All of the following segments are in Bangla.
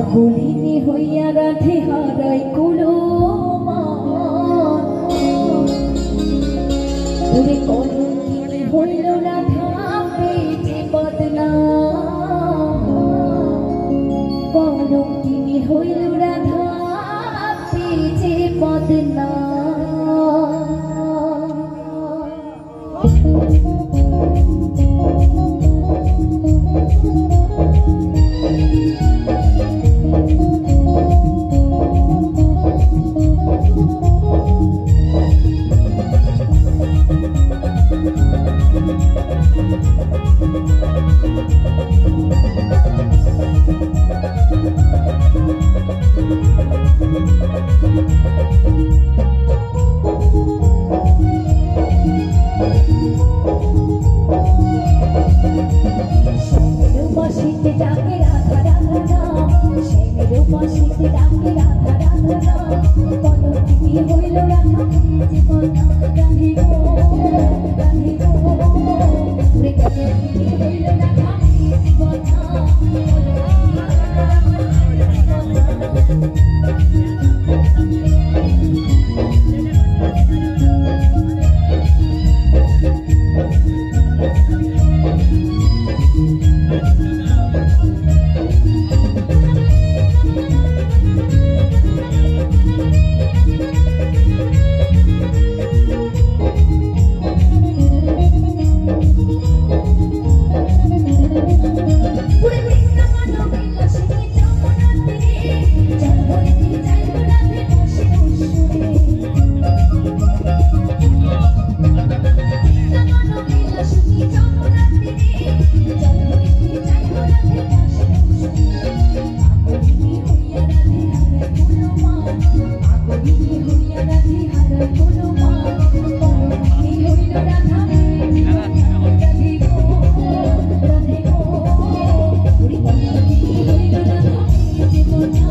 পাগলিনী হইয়া রাধে হারাই কুলো ওরে কলঙ্কিনী হইল রাধা পেয়েছে বদনাম কলঙ্কিনী হইল রাধা পেয়েছে বদনাম কলঙ্কিনী হইল রাধা পেয়েছে বদনাম ওরে কলঙ্কিনী হইল রাধা পেয়েছে বদনাম রাধে গো রাধে গো ওরে কলঙ্কিনী হইল রাধা পেয়েছে বদনাম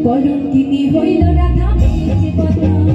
কলঙ্কিনী হইল রাধা পেয়েছে বদনাম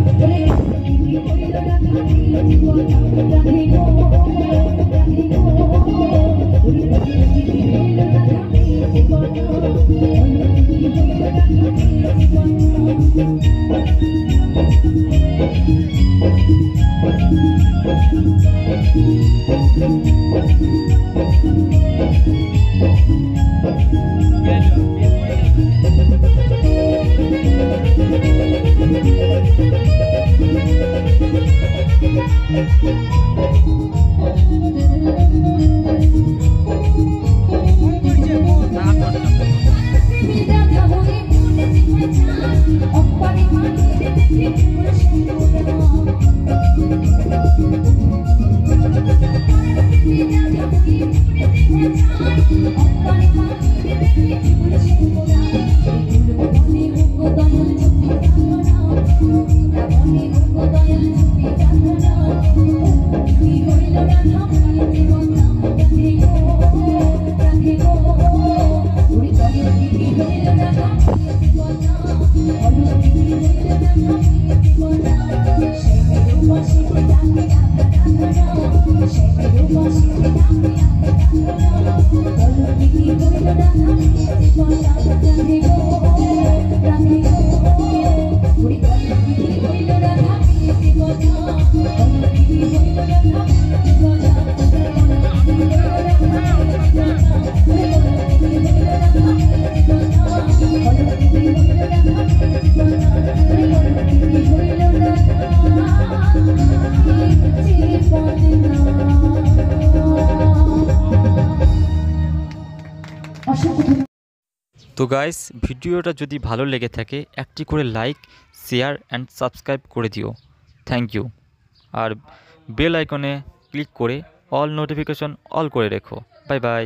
তো গাইস, ভিডিওটা যদি ভালো লেগে থাকে একটি করে লাইক, শেয়ার অ্যান্ড সাবস্ক্রাইব করে দিও। Thank you. আর বেল আইকনে ক্লিক করে অল নোটিফিকেশন অল করে রেখো। Bye by.